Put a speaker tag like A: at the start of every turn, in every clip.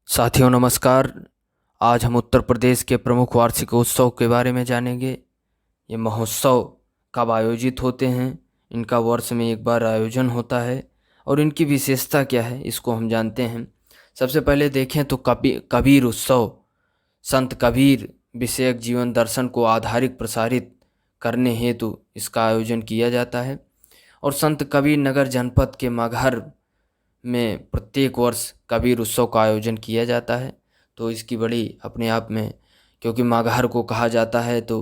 A: साथियों नमस्कार। आज हम उत्तर प्रदेश के प्रमुख वार्षिक उत्सव के बारे में जानेंगे। ये महोत्सव कब आयोजित होते हैं, इनका वर्ष में एक बार आयोजन होता है और इनकी विशेषता क्या है, इसको हम जानते हैं। सबसे पहले देखें तो कबीर उत्सव। संत कबीर विषयक जीवन दर्शन को आधारित प्रसारित करने हेतु इसका आयोजन किया जाता है और संत कबीर नगर जनपद के मगहर में प्रत्येक वर्ष कबीर उत्सव का आयोजन किया जाता है। तो इसकी बड़ी अपने आप में, क्योंकि मगहर को कहा जाता है तो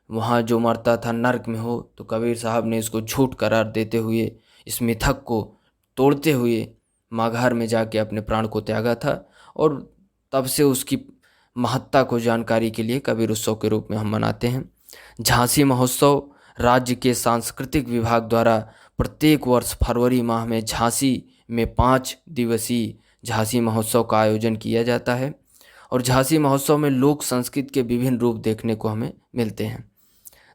A: वहाँ जो मरता था नर्क में हो, तो कबीर साहब ने इसको झूठ करार देते हुए, इस मिथक को तोड़ते हुए मगहर में जाके अपने प्राण को त्यागा था। और तब से उसकी महत्ता को जानकारी के लिए कबीर उत्सव के रूप में हम मनाते हैं। झांसी महोत्सव राज्य के सांस्कृतिक विभाग द्वारा प्रत्येक वर्ष फरवरी माह में झांसी में 5 दिवसीय झांसी महोत्सव का आयोजन किया जाता है और झांसी महोत्सव में लोक संस्कृति के विभिन्न रूप देखने को हमें मिलते हैं।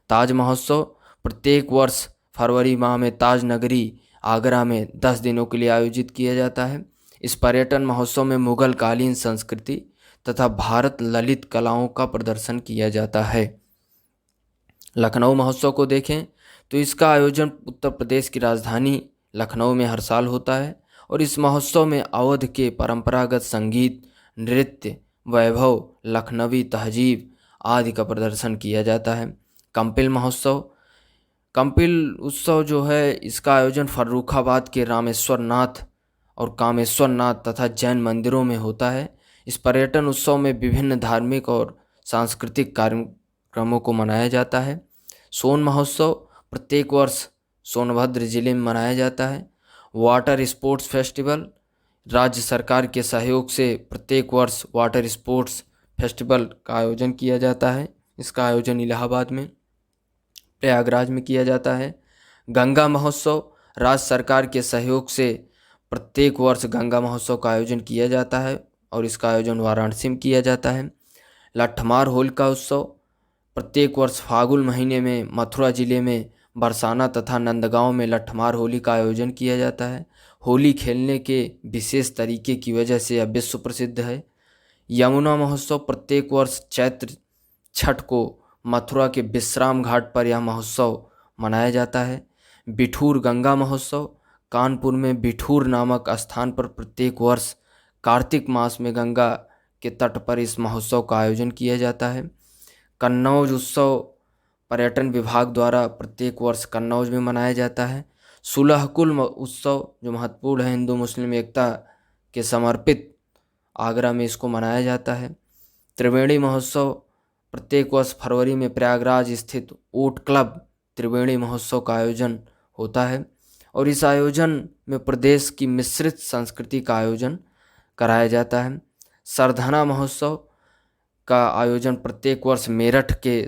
A: ताज महोत्सव प्रत्येक वर्ष फरवरी माह में ताज नगरी आगरा में 10 दिनों के लिए आयोजित किया जाता है। इस पर्यटन महोत्सव में मुगल कालीन संस्कृति तथा भारत ललित कलाओं का प्रदर्शन किया जाता है। लखनऊ महोत्सव को देखें तो इसका आयोजन उत्तर प्रदेश की राजधानी लखनऊ में हर साल होता है और इस महोत्सव में अवध के परंपरागत संगीत, नृत्य, वैभव, लखनवी तहजीब आदि का प्रदर्शन किया जाता है। कंपिल महोत्सव, कंपिल उत्सव जो है, इसका आयोजन फर्रुखाबाद के रामेश्वर नाथ और कामेश्वर नाथ तथा जैन मंदिरों में होता है। इस पर्यटन उत्सव में विभिन्न धार्मिक और सांस्कृतिक कार्यक्रमों को मनाया जाता है। सोन महोत्सव प्रत्येक वर्ष सोनभद्र जिले में मनाया जाता है। वाटर स्पोर्ट्स फेस्टिवल राज्य सरकार के सहयोग से प्रत्येक वर्ष वाटर स्पोर्ट्स फेस्टिवल का आयोजन किया जाता है। इसका आयोजन इलाहाबाद में, प्रयागराज में किया जाता है। गंगा महोत्सव राज्य सरकार के सहयोग से प्रत्येक वर्ष गंगा महोत्सव का आयोजन किया जाता है और इसका आयोजन वाराणसी में किया जाता है। लट्ठमार होलिका उत्सव प्रत्येक वर्ष फागुन महीने में मथुरा जिले में बरसाना तथा नंदगांव में लट्ठमार होली का आयोजन किया जाता है। होली खेलने के विशेष तरीके की वजह से यह विश्व प्रसिद्ध है। यमुना महोत्सव प्रत्येक वर्ष चैत्र छठ को मथुरा के विश्राम घाट पर यह महोत्सव मनाया जाता है। बिठूर गंगा महोत्सव कानपुर में बिठूर नामक स्थान पर प्रत्येक वर्ष कार्तिक मास में गंगा के तट पर इस महोत्सव का आयोजन किया जाता है। कन्नौज उत्सव पर्यटन विभाग द्वारा प्रत्येक वर्ष कन्नौज में मनाया जाता है। सुलहकुल उत्सव जो महत्वपूर्ण है हिंदू मुस्लिम एकता के समर्पित, आगरा में इसको मनाया जाता है। त्रिवेणी महोत्सव प्रत्येक वर्ष फरवरी में प्रयागराज स्थित ऊट क्लब त्रिवेणी महोत्सव का आयोजन होता है और इस आयोजन में प्रदेश की मिश्रित संस्कृति का आयोजन कराया जाता है। सरधना महोत्सव का आयोजन प्रत्येक वर्ष मेरठ के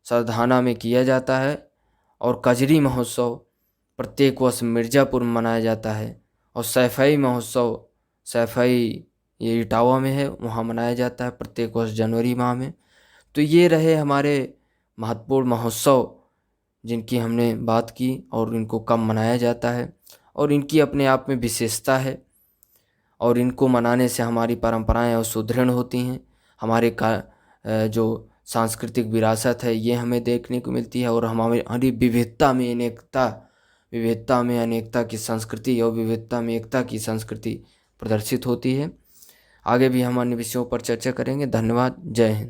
A: सरधाना में किया जाता है और कजरी महोत्सव प्रत्येक वर्ष मिर्ज़ापुर में मनाया जाता है और सैफई महोत्सव, सैफई ये इटावा में है, वहाँ मनाया जाता है प्रत्येक वर्ष जनवरी माह में। तो ये रहे हमारे महत्वपूर्ण महोत्सव जिनकी हमने बात की और इनको कब मनाया जाता है और इनकी अपने आप में विशेषता है और इनको मनाने से हमारी परंपराएं और सुदृढ़ होती हैं। हमारे जो सांस्कृतिक विरासत है ये हमें देखने को मिलती है और हमारी विविधता में अनेकता की संस्कृति और विविधता में एकता की संस्कृति प्रदर्शित होती है। आगे भी हम अन्य विषयों पर चर्चा करेंगे। धन्यवाद। जय हिंद।